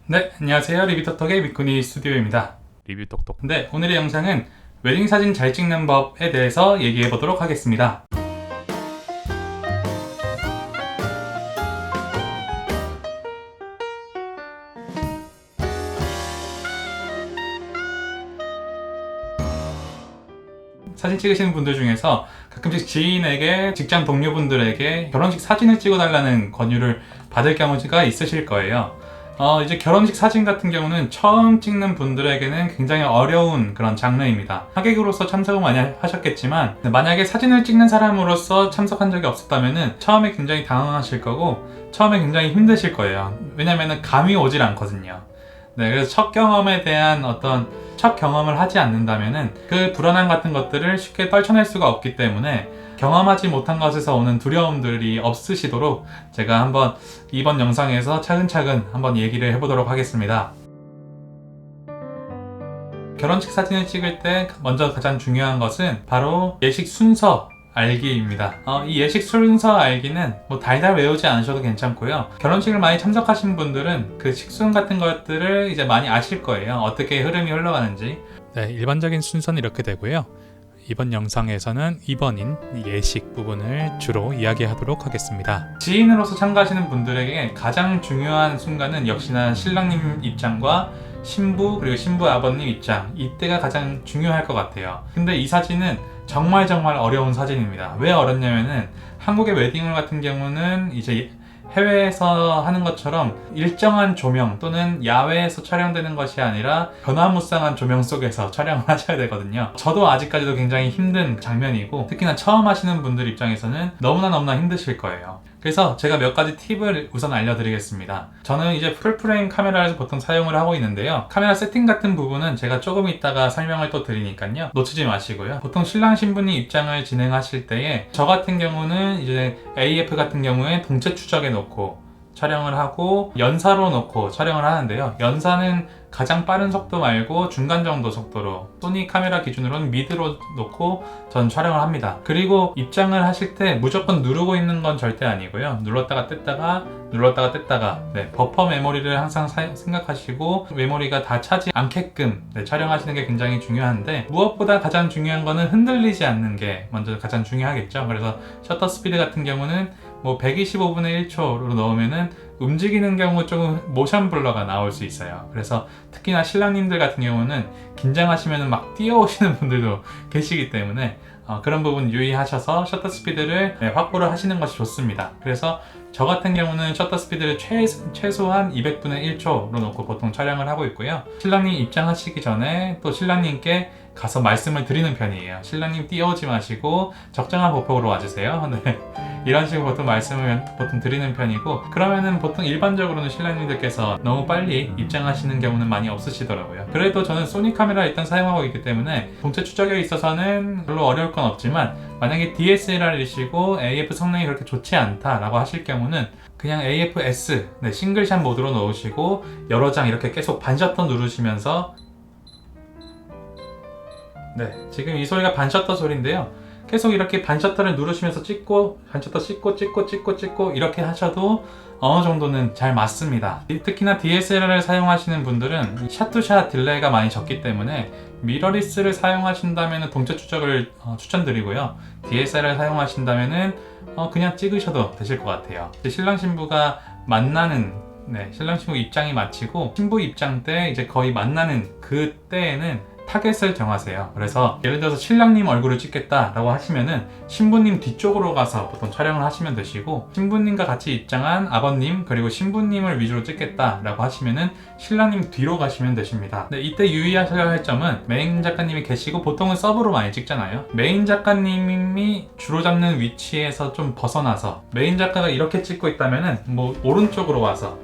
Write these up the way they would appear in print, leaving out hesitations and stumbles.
네, 안녕하세요. 리뷰톡톡의 미쿠니 스튜디오입니다. 리뷰똑똑. 네, 오늘의 영상은 웨딩 사진 잘 찍는 법에 대해서 얘기해 보도록 하겠습니다. 사진 찍으시는 분들 중에서 가끔씩 지인에게, 직장 동료분들에게 결혼식 사진을 찍어달라는 권유를 받을 경우가 있으실 거예요. 이제 결혼식 사진 같은 경우는 처음 찍는 분들에게는 굉장히 어려운 그런 장르입니다. 하객으로서 참석을 많이 하셨겠지만, 만약에 사진을 찍는 사람으로서 참석한 적이 없었다면 처음에 굉장히 당황하실 거고, 처음에 굉장히 힘드실 거예요. 왜냐면 감이 오질 않거든요. 네, 그래서 첫 경험에 대한 첫 경험을 하지 않는다면은 그 불안함 같은 것들을 쉽게 떨쳐낼 수가 없기 때문에 경험하지 못한 것에서 오는 두려움들이 없으시도록 제가 한번 이번 영상에서 차근차근 한번 얘기를 해보도록 하겠습니다. 결혼식 사진을 찍을 때 먼저 가장 중요한 것은 바로 예식 순서 알기입니다. 이 예식 순서 알기는 달달 외우지 않으셔도 괜찮고요. 결혼식을 많이 참석하신 분들은 그 식순 같은 것들을 이제 많이 아실 거예요. 어떻게 흐름이 흘러가는지. 네, 일반적인 순서는 이렇게 되고요. 이번 영상에서는 2번인 예식 부분을 주로 이야기하도록 하겠습니다. 지인으로서 참가하시는 분들에게 가장 중요한 순간은 역시나 신랑님 입장과 신부 그리고 신부 아버님 입장, 이때가 가장 중요할 것 같아요. 근데 이 사진은 정말 어려운 사진입니다. 왜 어렵냐면은 한국의 웨딩홀 같은 경우는 이제 해외에서 하는 것처럼 일정한 조명 또는 야외에서 촬영되는 것이 아니라 변화무쌍한 조명 속에서 촬영을 하셔야 되거든요. 저도 아직까지도 굉장히 힘든 장면이고, 특히나 처음 하시는 분들 입장에서는 너무나 힘드실 거예요. 그래서 제가 몇 가지 팁을 우선 알려드리겠습니다. 저는 이제 풀프레임 카메라를 보통 사용을 하고 있는데요. 카메라 세팅 같은 부분은 제가 조금 이따가 설명을 또 드리니까요. 놓치지 마시고요. 보통 신랑 신부님 입장을 진행하실 때에 저 같은 경우는 이제 AF 같은 경우에 동체 추적에 놓고 촬영을 하고 연사로 놓고 촬영을 하는데요. 연사는 가장 빠른 속도 말고 중간 정도 속도로, 소니 카메라 기준으로는 미드로 놓고 전 촬영을 합니다. 그리고 입장을 하실 때 무조건 누르고 있는 건 절대 아니고요. 눌렀다가 뗐다가 버퍼 메모리를 항상 생각하시고 메모리가 다 차지 않게끔 촬영하시는 게 굉장히 중요한데, 무엇보다 가장 중요한 거는 흔들리지 않는 게 먼저 가장 중요하겠죠. 그래서 셔터 스피드 같은 경우는 125분의 1초로 넣으면은 움직이는 경우 조금 모션 블러가 나올 수 있어요. 그래서 특히나 신랑님들 같은 경우는 긴장하시면 막 뛰어오시는 분들도 계시기 때문에 그런 부분 유의하셔서 셔터 스피드를 확보를 하시는 것이 좋습니다. 그래서 저 같은 경우는 셔터 스피드를 최소한 200분의 1초로 놓고 보통 촬영을 하고 있고요. 신랑님 입장하시기 전에 또 신랑님께 가서 말씀을 드리는 편이에요. 신랑님 뛰어오지 마시고 적정한 보폭으로 와주세요. 네. 이런 식으로 보통 말씀을 드리는 편이고, 그러면은 보통 일반적으로는 신랑님들께서 너무 빨리 입장하시는 경우는 많이 없으시더라고요. 그래도 저는 소니 카메라 일단 사용하고 있기 때문에 동체 추적에 있어서는 별로 어려울 건 없지만, 만약에 DSLR이시고 AF 성능이 그렇게 좋지 않다라고 하실 경우는 그냥 AF-S 싱글샷 모드로 넣으시고 여러 장 이렇게 계속 반셔터 누르시면서, 지금 이 소리가 반셔터 소리인데요. 계속 이렇게 반셔터를 누르시면서 찍고, 반셔터 찍고 이렇게 하셔도 어느 정도는 잘 맞습니다. 특히나 DSLR을 사용하시는 분들은 샷투샷 딜레이가 많이 적기 때문에 미러리스를 사용하신다면 동체 추적을 추천드리고요. DSLR 사용하신다면 그냥 찍으셔도 되실 것 같아요. 신랑 신부가 만나는 신랑 신부 입장이 마치고 신부 입장 때 이제 거의 만나는 그때에는 타겟을 정하세요. 그래서 예를 들어서 신랑님 얼굴을 찍겠다라고 하시면은 신부님 뒤쪽으로 가서 보통 촬영을 하시면 되시고, 신부님과 같이 입장한 아버님 그리고 신부님을 위주로 찍겠다라고 하시면은 신랑님 뒤로 가시면 되십니다. 이때 유의하셔야 할 점은 메인 작가님이 계시고 보통은 서브로 많이 찍잖아요. 메인 작가님이 주로 잡는 위치에서 좀 벗어나서 메인 작가가 이렇게 찍고 있다면은 오른쪽으로 와서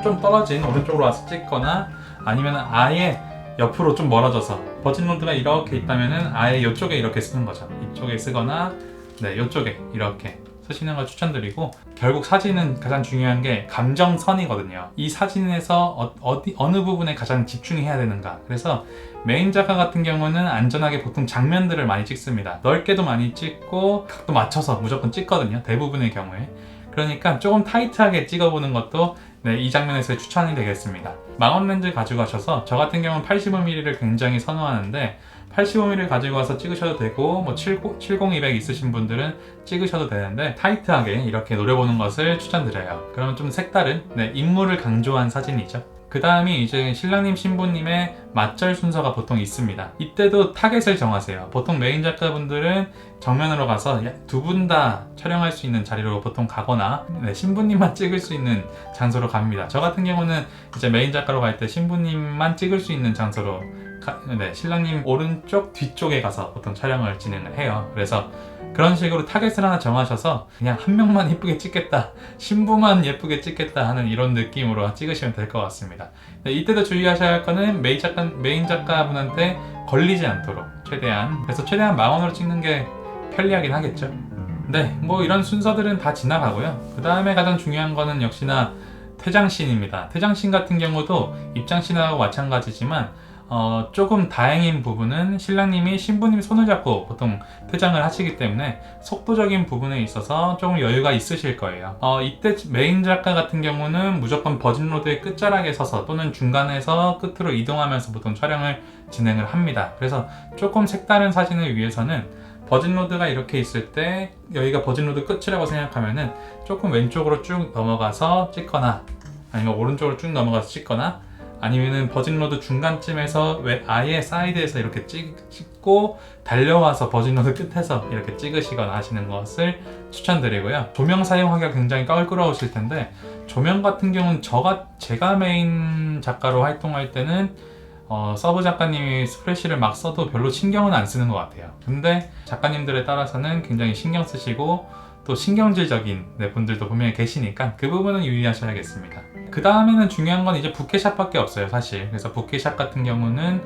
좀 떨어진 오른쪽으로 와서 찍거나, 아니면 아예 옆으로 좀 멀어져서 버진 로드가 이렇게 있다면은 아예 이쪽에 이렇게 쓰는 거죠. 이쪽에 쓰거나 이쪽에 이렇게 쓰시는 걸 추천드리고, 결국 사진은 가장 중요한 게 감정선이거든요. 이 사진에서 어느 부분에 가장 집중해야 되는가. 그래서 메인 작가 같은 경우는 안전하게 보통 장면들을 많이 찍습니다. 넓게도 많이 찍고 각도 맞춰서 무조건 찍거든요. 대부분의 경우에. 그러니까 조금 타이트하게 찍어보는 것도 네, 이 장면에서의 추천이 되겠습니다. 망원 렌즈 가지고 가셔서 저 같은 경우는 85mm를 굉장히 선호하는데 85mm 가지고 와서 찍으셔도 되고 뭐 70-200 있으신 분들은 찍으셔도 되는데 타이트하게 이렇게 노려보는 것을 추천드려요. 그러면 좀 색다른 인물을 강조한 사진이죠. 그 다음이 이제 신랑님 신부님의 맞절 순서가 보통 있습니다. 이때도 타겟을 정하세요. 보통 메인 작가분들은 정면으로 가서 두 분 다 촬영할 수 있는 자리로 보통 가거나 신부님만 찍을 수 있는 장소로 갑니다. 저 같은 경우는 이제 메인 작가로 갈 때 신부님만 찍을 수 있는 장소로 신랑님 오른쪽 뒤쪽에 가서 보통 촬영을 진행을 해요. 그래서 그런 식으로 타겟을 하나 정하셔서 그냥 한 명만 예쁘게 찍겠다, 신부만 예쁘게 찍겠다 하는 이런 느낌으로 찍으시면 될 것 같습니다. 이때도 주의하셔야 할 거는 메인 작가분한테 걸리지 않도록 그래서 최대한 망원으로 찍는 게 편리하긴 하겠죠. 네, 뭐 이런 순서들은 다 지나가고요. 그 다음에 가장 중요한 거는 역시나 퇴장씬입니다. 퇴장씬 같은 경우도 입장씬하고 마찬가지지만 조금 다행인 부분은 신랑님이 신부님 손을 잡고 보통 퇴장을 하시기 때문에 속도적인 부분에 있어서 조금 여유가 있으실 거예요. 이때 메인 작가 같은 경우는 무조건 버진로드의 끝자락에 서서 또는 중간에서 끝으로 이동하면서 보통 촬영을 진행을 합니다. 그래서 조금 색다른 사진을 위해서는 버진로드가 이렇게 있을 때 여기가 버진로드 끝이라고 생각하면은 조금 왼쪽으로 쭉 넘어가서 찍거나 아니면 오른쪽으로 쭉 넘어가서 찍거나 아니면은 버진로드 중간쯤에서 아예 사이드에서 이렇게 찍고 달려와서 버진로드 끝에서 이렇게 찍으시거나 하시는 것을 추천드리고요. 조명 사용하기가 굉장히 껄끄러우실 텐데 조명 같은 경우는 제가 메인 작가로 활동할 때는 서브 작가님이 스프레쉬를 막 써도 별로 신경은 안 쓰는 것 같아요. 근데 작가님들에 따라서는 굉장히 신경 쓰시고 또 신경질적인 분들도 분명히 계시니까 그 부분은 유의하셔야겠습니다. 그 다음에는 중요한 건 이제 부캐샷밖에 없어요, 사실. 그래서 부캐샷 같은 경우는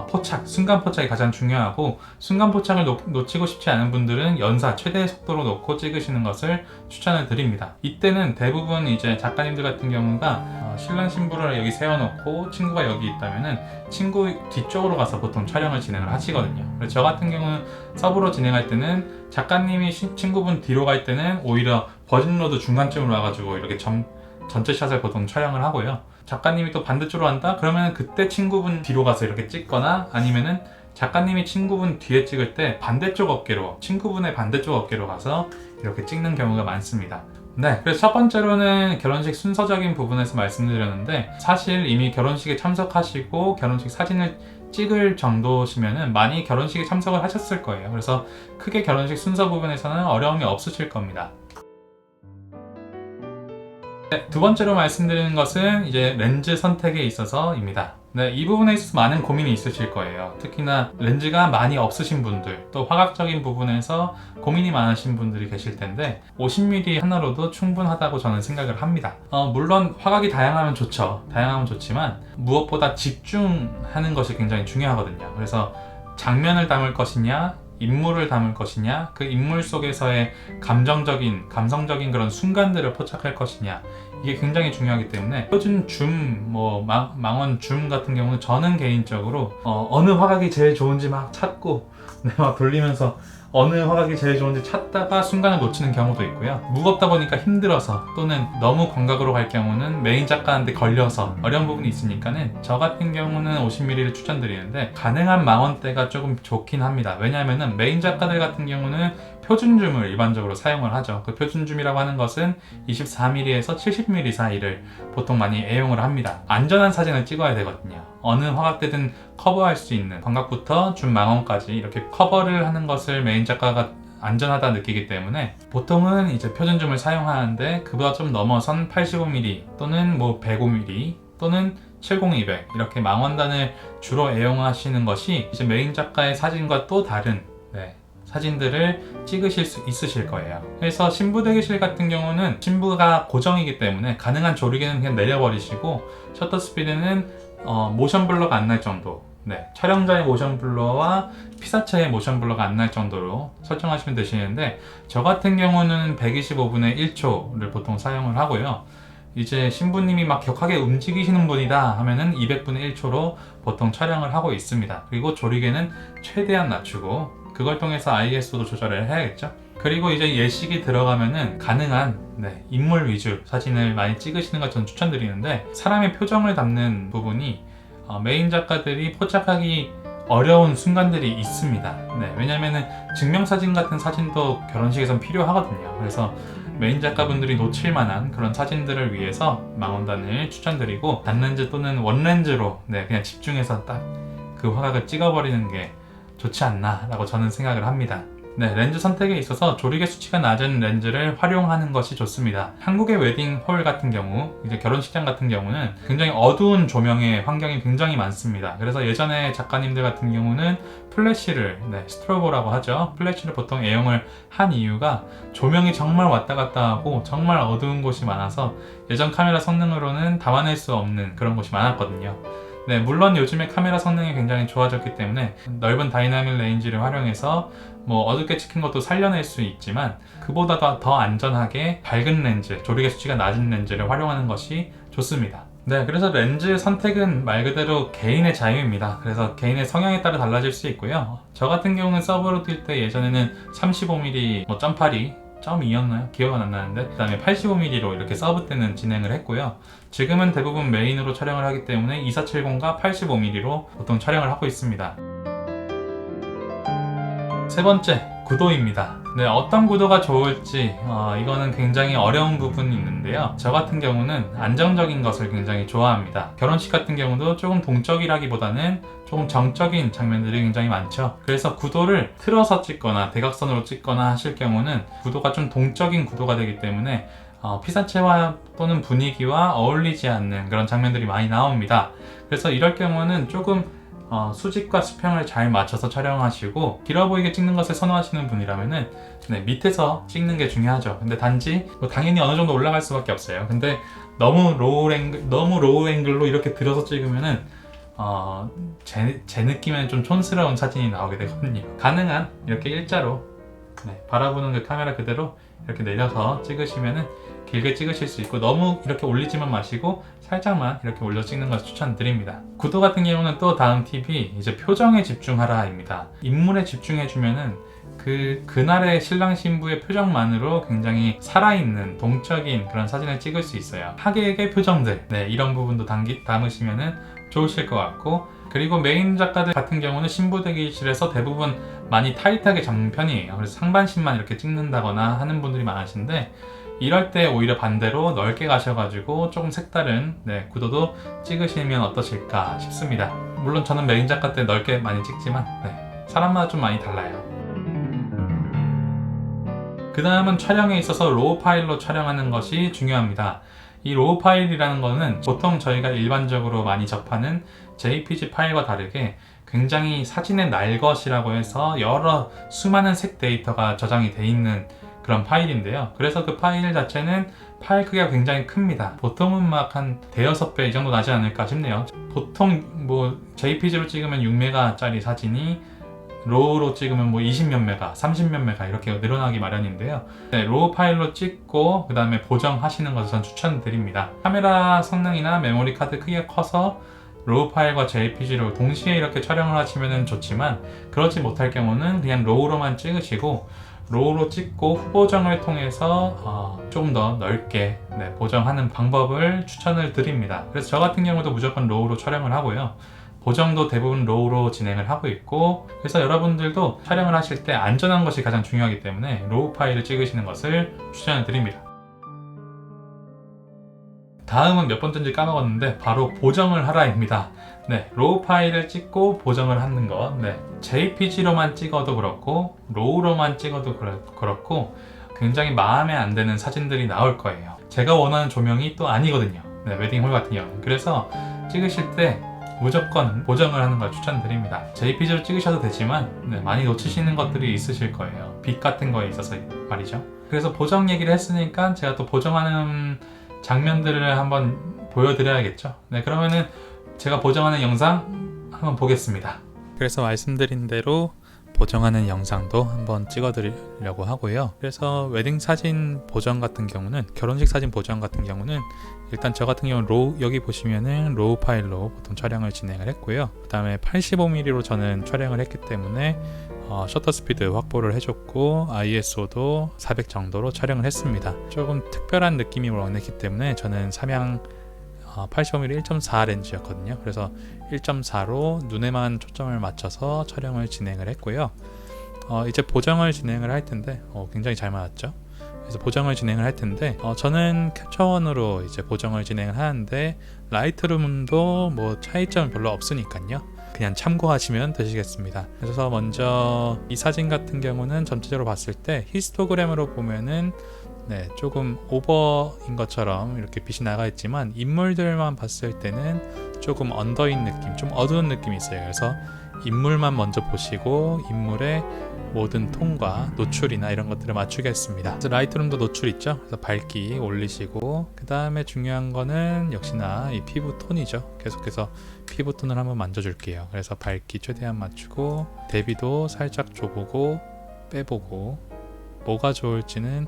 포착, 순간 포착이 가장 중요하고 순간 포착을 놓치고 싶지 않은 분들은 연사, 최대의 속도로 놓고 찍으시는 것을 추천을 드립니다. 이때는 대부분 이제 작가님들 같은 경우가 신랑 신부를 여기 세워놓고 친구가 여기 있다면은 친구 뒤쪽으로 가서 보통 촬영을 진행을 하시거든요. 그래서 저 같은 경우는 서브로 진행할 때는 작가님이 친구분 뒤로 갈 때는 오히려 버진로드 중간쯤으로 와가지고 이렇게 전체 샷을 보통 촬영을 하고요. 작가님이 또 반대쪽으로 한다? 그러면 그때 친구분 뒤로 가서 이렇게 찍거나 아니면은 작가님이 친구분 뒤에 찍을 때 친구분의 반대쪽 어깨로 가서 이렇게 찍는 경우가 많습니다. 네, 그래서 첫 번째로는 결혼식 순서적인 부분에서 말씀드렸는데 사실 이미 결혼식에 참석하시고 결혼식 사진을 찍을 정도시면은 많이 결혼식에 참석을 하셨을 거예요. 그래서 크게 결혼식 순서 부분에서는 어려움이 없으실 겁니다. 네, 두 번째로 말씀드리는 것은 이제 렌즈 선택에 있어서입니다. 네, 이 부분에 있어서 많은 고민이 있으실 거예요. 특히나 렌즈가 많이 없으신 분들, 또 화각적인 부분에서 고민이 많으신 분들이 계실 텐데 50mm 하나로도 충분하다고 저는 생각을 합니다. 물론 화각이 다양하면 좋지만 무엇보다 집중하는 것이 굉장히 중요하거든요. 그래서 장면을 담을 것이냐, 인물을 담을 것이냐, 그 인물 속에서의 감성적인 그런 순간들을 포착할 것이냐, 이게 굉장히 중요하기 때문에 표준 줌, 망원 줌 같은 경우는 저는 개인적으로 어느 화각이 제일 좋은지 막 찾고 막 돌리면서 어느 화각이 제일 좋은지 찾다가 순간을 놓치는 경우도 있고요. 무겁다 보니까 힘들어서 또는 너무 광각으로 갈 경우는 메인 작가한테 걸려서 어려운 부분이 있으니까는 저 같은 경우는 50mm를 추천드리는데 가능한 망원대가 조금 좋긴 합니다. 왜냐하면은 메인 작가들 같은 경우는 표준줌을 일반적으로 사용을 하죠. 그 표준줌이라고 하는 것은 24mm에서 70mm 사이를 보통 많이 애용을 합니다. 안전한 사진을 찍어야 되거든요. 어느 화각대든 커버할 수 있는 광각부터 줌 망원까지 이렇게 커버를 하는 것을 메인 작가가 안전하다 느끼기 때문에 보통은 이제 표준줌을 사용하는데 그보다 좀 넘어선 85mm 또는 105mm 또는 70-200 이렇게 망원단을 주로 애용하시는 것이 이제 메인 작가의 사진과 또 다른 사진들을 찍으실 수 있으실 거예요. 그래서 신부 대기실 같은 경우는 신부가 고정이기 때문에 가능한 조리개는 그냥 내려버리시고 셔터 스피드는 모션 블러가 안 날 정도, 촬영자의 모션 블러와 피사체의 모션 블러가 안 날 정도로 설정하시면 되시는데 저 같은 경우는 125분의 1초를 보통 사용을 하고요. 이제 신부님이 막 격하게 움직이시는 분이다 하면은 200분의 1초로 보통 촬영을 하고 있습니다. 그리고 조리개는 최대한 낮추고 그걸 통해서 ISO도 조절을 해야겠죠. 그리고 이제 예식이 들어가면은 가능한 인물 위주 사진을 많이 찍으시는 걸 저는 추천드리는데, 사람의 표정을 담는 부분이 메인 작가들이 포착하기 어려운 순간들이 있습니다. 왜냐면은 증명사진 같은 사진도 결혼식에선 필요하거든요. 그래서 메인 작가분들이 놓칠 만한 그런 사진들을 위해서 망원단을 추천드리고, 단렌즈 또는 원렌즈로 그냥 집중해서 딱 그 화각을 찍어버리는 게 좋지 않나 라고 저는 생각을 합니다. 렌즈 선택에 있어서 조리개 수치가 낮은 렌즈를 활용하는 것이 좋습니다. 한국의 웨딩홀 같은 경우, 이제 결혼식장 같은 경우는 굉장히 어두운 조명의 환경이 굉장히 많습니다. 그래서 예전에 작가님들 같은 경우는 플래시를, 스트로보라고 하죠. 플래시를 보통 애용을 한 이유가 조명이 정말 왔다 갔다 하고 정말 어두운 곳이 많아서 예전 카메라 성능으로는 담아낼 수 없는 그런 곳이 많았거든요. 물론 요즘에 카메라 성능이 굉장히 좋아졌기 때문에 넓은 다이나믹 레인지를 활용해서 어둡게 찍힌 것도 살려낼 수 있지만, 그보다 더 안전하게 밝은 렌즈, 조리개 수치가 낮은 렌즈를 활용하는 것이 좋습니다. 그래서 렌즈 선택은 말 그대로 개인의 자유입니다. 그래서 개인의 성향에 따라 달라질 수 있고요. 저 같은 경우는 서브로 뛸 때 예전에는 35mm 0.2였나요? 기억은 안 나는데, 그 다음에 85mm로 이렇게 서브 때는 진행을 했고요. 지금은 대부분 메인으로 촬영을 하기 때문에 2470과 85mm로 보통 촬영을 하고 있습니다. 세 번째, 구도입니다. 어떤 구도가 좋을지 이거는 굉장히 어려운 부분이 있는데요. 저 같은 경우는 안정적인 것을 굉장히 좋아합니다. 결혼식 같은 경우도 조금 동적이라기보다는 조금 정적인 장면들이 굉장히 많죠. 그래서 구도를 틀어서 찍거나 대각선으로 찍거나 하실 경우는 구도가 좀 동적인 구도가 되기 때문에 피사체와 또는 분위기와 어울리지 않는 그런 장면들이 많이 나옵니다. 그래서 이럴 경우는 조금 수직과 수평을 잘 맞춰서 촬영하시고, 길어 보이게 찍는 것을 선호하시는 분이라면은 밑에서 찍는 게 중요하죠. 근데 단지 당연히 어느 정도 올라갈 수밖에 없어요. 근데 너무 로우 앵글로 이렇게 들어서 찍으면은 제 느낌에는 좀 촌스러운 사진이 나오게 되거든요. 가능한 이렇게 일자로 바라보는 그 카메라 그대로 이렇게 내려서 찍으시면은 길게 찍으실 수 있고, 너무 이렇게 올리지만 마시고 살짝만 이렇게 올려 찍는 것을 추천드립니다. 구도 같은 경우는 또 다음 팁이 이제 표정에 집중하라입니다. 인물에 집중해주면은 그날의 신랑 신부의 표정만으로 굉장히 살아있는 동적인 그런 사진을 찍을 수 있어요. 하객의 표정들, 이런 부분도 담으시면은 좋으실 것 같고, 그리고 메인 작가들 같은 경우는 신부 대기실에서 대부분 많이 타이트하게 잡는 편이에요. 그래서 상반신만 이렇게 찍는다거나 하는 분들이 많으신데, 이럴 때 오히려 반대로 넓게 가셔가지고 조금 색다른 구도도 찍으시면 어떠실까 싶습니다. 물론 저는 메인 작가 때 넓게 많이 찍지만 사람마다 좀 많이 달라요. 그 다음은 촬영에 있어서 로우 파일로 촬영하는 것이 중요합니다. 이 로우 파일이라는 거는 보통 저희가 일반적으로 많이 접하는 JPG 파일과 다르게 굉장히 사진의 날것이라고 해서 여러 수많은 색 데이터가 저장이 돼 있는 그런 파일인데요. 그래서 그 파일 자체는 파일 크기가 굉장히 큽니다. 보통은 막 한 대여섯 배 이 정도 나지 않을까 싶네요. 보통 JPG로 찍으면 6메가짜리 사진이 로우로 찍으면 20몇 메가, 30몇 메가 이렇게 늘어나기 마련인데요. 로우 파일로 찍고 그 다음에 보정하시는 것을 전 추천드립니다. 카메라 성능이나 메모리 카드 크기가 커서 로우 파일과 JPG로 동시에 이렇게 촬영을 하시면 좋지만, 그렇지 못할 경우는 그냥 로우로만 찍으시고, 로우로 찍고 후보정을 통해서 조금 더 넓게 보정하는 방법을 추천을 드립니다. 그래서 저 같은 경우도 무조건 로우로 촬영을 하고요. 보정도 대부분 로우로 진행을 하고 있고, 그래서 여러분들도 촬영을 하실 때 안전한 것이 가장 중요하기 때문에 로우 파일을 찍으시는 것을 추천을 드립니다. 다음은 몇 번째인지 까먹었는데 바로 보정을 하라입니다. 로우 파일을 찍고 보정을 하는 것. JPG로만 찍어도 그렇고 로우로만 찍어도 그렇고 굉장히 마음에 안 드는 사진들이 나올 거예요. 제가 원하는 조명이 또 아니거든요. 웨딩홀 같은 경우는. 그래서 찍으실 때 무조건 보정을 하는 걸 추천드립니다. JPG로 찍으셔도 되지만 많이 놓치시는 것들이 있으실 거예요. 빛 같은 거에 있어서 말이죠. 그래서 보정 얘기를 했으니까 제가 또 보정하는 장면들을 한번 보여드려야겠죠. 그러면은 제가 보정하는 영상 한번 보겠습니다. 그래서 말씀드린 대로 보정하는 영상도 한번 찍어드리려고 하고요. 그래서 웨딩 사진 보정 같은 경우는, 결혼식 사진 보정 같은 경우는 일단 저 같은 경우는 로우, 여기 보시면은 로우 파일로 보통 촬영을 진행을 했고요. 그 다음에 85mm로 저는 촬영을 했기 때문에 셔터 스피드 확보를 해줬고 ISO도 400 정도로 촬영을 했습니다. 조금 특별한 느낌이 원했기 때문에 저는 삼양 85mm 1.4 렌즈였거든요. 그래서 1.4로 눈에만 초점을 맞춰서 촬영을 진행을 했고요. 이제 보정을 진행을 할 텐데 굉장히 잘 맞았죠. 그래서 보정을 진행을 할 텐데 저는 캡처원으로 이제 보정을 진행을 하는데 라이트룸도 뭐 차이점은 별로 없으니까요. 그냥 참고하시면 되시겠습니다. 그래서 먼저 이 사진 같은 경우는 전체적으로 봤을 때 히스토그램으로 보면은 조금 오버인 것처럼 이렇게 빛이 나가 있지만 인물들만 봤을 때는 조금 언더인 느낌, 좀 어두운 느낌이 있어요. 그래서 인물만 먼저 보시고 인물의 모든 톤과 노출이나 이런 것들을 맞추겠습니다. 그래서 라이트룸도 노출 있죠. 그래서 밝기 올리시고 그 다음에 중요한 거는 역시나 이 피부 톤이죠. 계속해서 피부 톤을 한번 만져줄게요. 그래서 밝기 최대한 맞추고 대비도 살짝 줘보고 빼보고 뭐가 좋을지는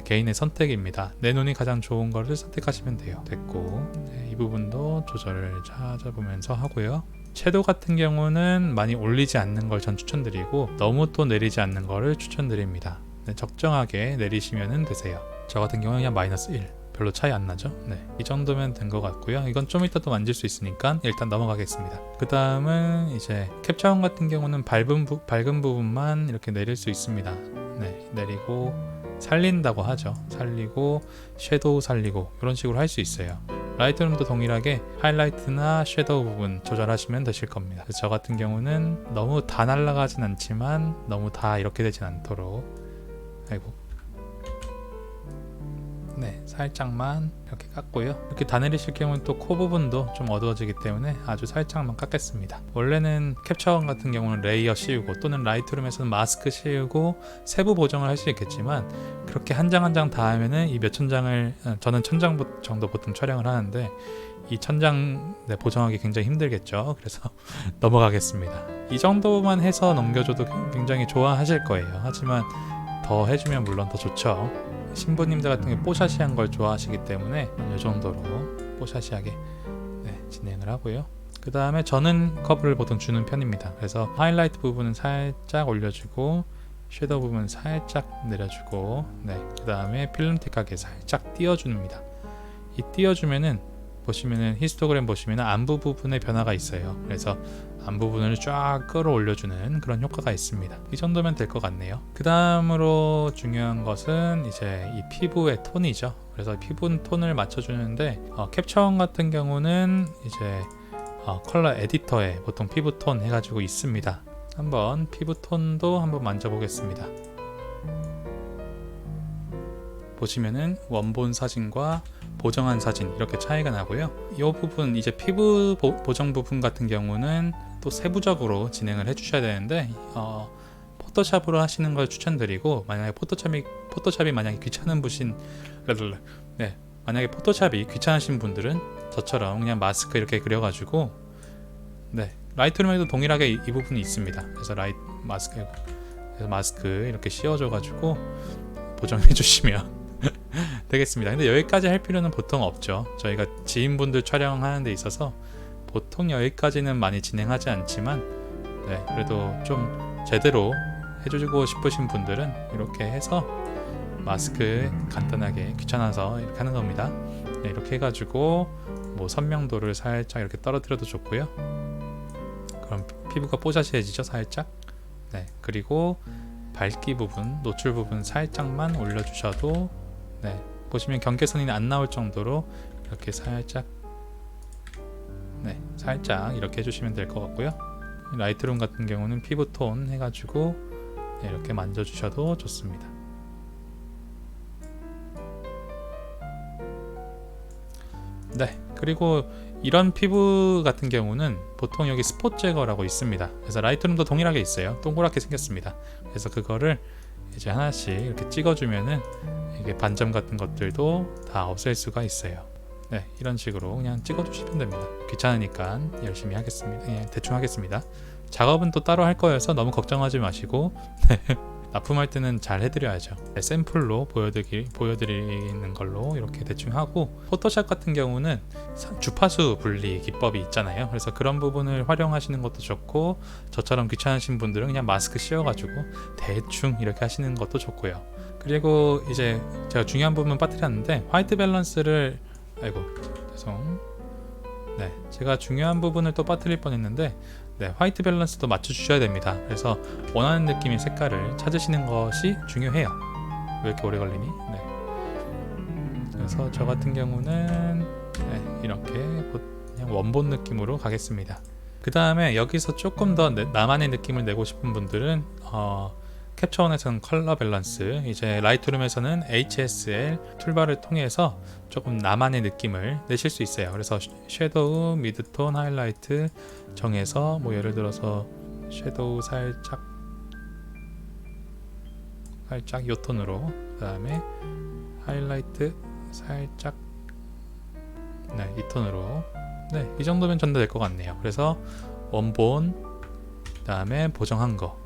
개인의 선택입니다. 내 눈이 가장 좋은 거를 선택하시면 돼요. 됐고 이 부분도 조절을 찾아보면서 하고요. 섀도우 같은 경우는 많이 올리지 않는 걸 전 추천드리고 너무 또 내리지 않는 거를 추천드립니다. 적정하게 내리시면 되세요. 저 같은 경우는 그냥 -1 별로 차이 안 나죠. 이 정도면 된 것 같고요. 이건 좀 이따 또 만질 수 있으니까 일단 넘어가겠습니다. 그 다음은 이제 캡처원 같은 경우는 밝은 부분만 이렇게 내릴 수 있습니다. 내리고 살린다고 하죠. 살리고 섀도우 살리고 이런 식으로 할 수 있어요. 라이트룸도 동일하게 하이라이트나 섀도우 부분 조절하시면 되실 겁니다. 그래서 저 같은 경우는 너무 다 날아가진 않지만 너무 다 이렇게 되진 않도록 살짝만 이렇게 깎고요. 이렇게 다 내리실 경우는 또 코 부분도 좀 어두워지기 때문에 아주 살짝만 깎겠습니다. 원래는 캡처원 같은 경우는 레이어 씌우고 또는 라이트룸에서는 마스크 씌우고 세부 보정을 할 수 있겠지만 그렇게 한 장 한 장 다 하면은 이 몇천 장을 저는 1000장 정도 보통 촬영을 하는데 이 1000장 보정하기 굉장히 힘들겠죠. 그래서 넘어가겠습니다. 이 정도만 해서 넘겨줘도 굉장히 좋아하실 거예요. 하지만 더 해주면 물론 더 좋죠. 신부님들 같은 게 뽀샤시한 걸 좋아하시기 때문에 이 정도로 뽀샤시하게 진행을 하고요. 그 다음에 저는 컵을 보통 주는 편입니다. 그래서 하이라이트 부분은 살짝 올려주고 섀도우 부분 살짝 내려주고 그 다음에 필름틱하게 살짝 띄워줍니다. 이 띄워주면은 보시면은 히스토그램 보시면은 안부 부분에 변화가 있어요. 그래서 안부분을 쫙 끌어올려주는 그런 효과가 있습니다. 이 정도면 될 것 같네요. 그 다음으로 중요한 것은 이제 이 피부의 톤이죠. 그래서 피부 톤을 맞춰주는데 캡처원 같은 경우는 이제 컬러 에디터에 보통 피부 톤 해가지고 있습니다. 한번 피부 톤도 한번 만져보겠습니다. 보시면은 원본 사진과 보정한 사진 이렇게 차이가 나고요. 이 부분 이제 피부 보정 부분 같은 경우는 또 세부적으로 진행을 해주셔야 되는데 포토샵으로 하시는 걸 추천드리고 만약에 포토샵이 만약에 귀찮은 분신 만약에 포토샵이 귀찮으신 분들은 저처럼 그냥 마스크 이렇게 그려가지고 라이트룸에도 동일하게 이 부분이 있습니다. 그래서 마스크 이렇게 씌워줘가지고 보정해 주시면 되겠습니다. 근데 여기까지 할 필요는 보통 없죠. 저희가 지인분들 촬영하는 데 있어서 보통 여기까지는 많이 진행하지 않지만 그래도 좀 제대로 해주고 싶으신 분들은 이렇게 해서 마스크 간단하게 귀찮아서 이렇게 하는 겁니다. 이렇게 해가지고 뭐 선명도를 살짝 이렇게 떨어뜨려도 좋고요. 그럼 피부가 뽀샤시해지죠, 살짝. 그리고 밝기 부분, 노출 부분 살짝만 올려주셔도 보시면 경계선이 안 나올 정도로 이렇게 살짝 살짝 이렇게 해주시면 될 것 같고요. 라이트룸 같은 경우는 피부 톤 해가지고 이렇게 만져주셔도 좋습니다. 그리고 이런 피부 같은 경우는 보통 여기 스폿 제거라고 있습니다. 그래서 라이트룸도 동일하게 있어요. 동그랗게 생겼습니다. 그래서 그거를 이제 하나씩 이렇게 찍어주면은 이게 반점 같은 것들도 다 없앨 수가 있어요. 이런 식으로 그냥 찍어주시면 됩니다. 귀찮으니까 열심히 하겠습니다. 그냥 대충 하겠습니다. 작업은 또 따로 할 거여서 너무 걱정하지 마시고 납품할 때는 잘 해드려야죠. 샘플로 보여드리는 걸로 이렇게 대충 하고, 포토샵 같은 경우는 주파수 분리 기법이 있잖아요. 그래서 그런 부분을 활용하시는 것도 좋고, 저처럼 귀찮으신 분들은 그냥 마스크 씌워가지고 대충 이렇게 하시는 것도 좋고요. 그리고 이제 제가 중요한 부분 빠뜨렸는데, 화이트 밸런스를 제가 중요한 부분을 또 빠뜨릴 뻔했는데, 화이트 밸런스도 맞춰 주셔야 됩니다. 그래서 원하는 느낌의 색깔을 찾으시는 것이 중요해요. 왜 이렇게 오래 걸리니? 그래서 저 같은 경우는 이렇게 그냥 원본 느낌으로 가겠습니다. 그 다음에 여기서 조금 더 나만의 느낌을 내고 싶은 분들은 캡처원에서는 컬러 밸런스, 이제 라이트룸에서는 HSL 툴바를 통해서 조금 나만의 느낌을 내실 수 있어요. 그래서 섀도우, 미드톤, 하이라이트 정해서 예를 들어서 섀도우 살짝 이 톤으로, 그 다음에 하이라이트 살짝 이 톤으로, 이 정도면 전도 될 것 같네요. 그래서 원본, 그 다음에 보정한 거,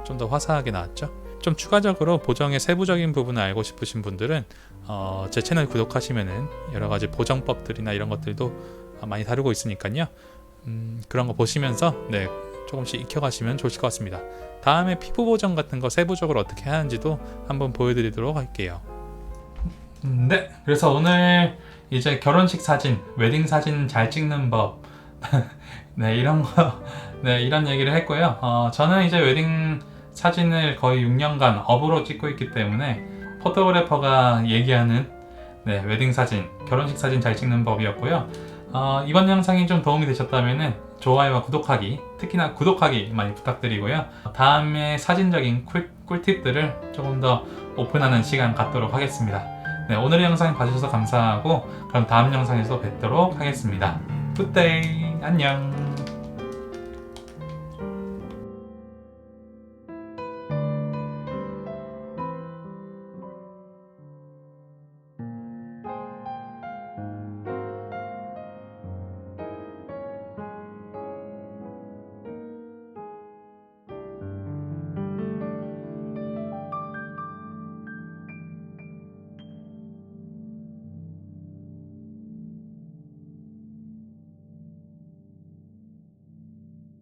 좀 더 화사하게 나왔죠. 좀 추가적으로 보정의 세부적인 부분을 알고 싶으신 분들은 제 채널 구독하시면은 여러가지 보정법들이나 이런 것들도 많이 다루고 있으니까요. 그런 거 보시면서 조금씩 익혀가시면 좋으실 것 같습니다. 다음에 피부 보정 같은 거 세부적으로 어떻게 하는지도 한번 보여드리도록 할게요. 그래서 오늘 이제 결혼식 사진, 웨딩 사진 잘 찍는 법 이런 얘기를 했고요. 저는 이제 웨딩 사진을 거의 6년간 업으로 찍고 있기 때문에 포토그래퍼가 얘기하는 웨딩 사진, 결혼식 사진 잘 찍는 법이었고요. 이번 영상이 좀 도움이 되셨다면 좋아요와 구독하기, 특히나 구독하기 많이 부탁드리고요. 다음에 사진적인 꿀팁들을 조금 더 오픈하는 시간 갖도록 하겠습니다. 오늘의 영상 봐주셔서 감사하고, 그럼 다음 영상에서 뵙도록 하겠습니다. 굿데이, 안녕.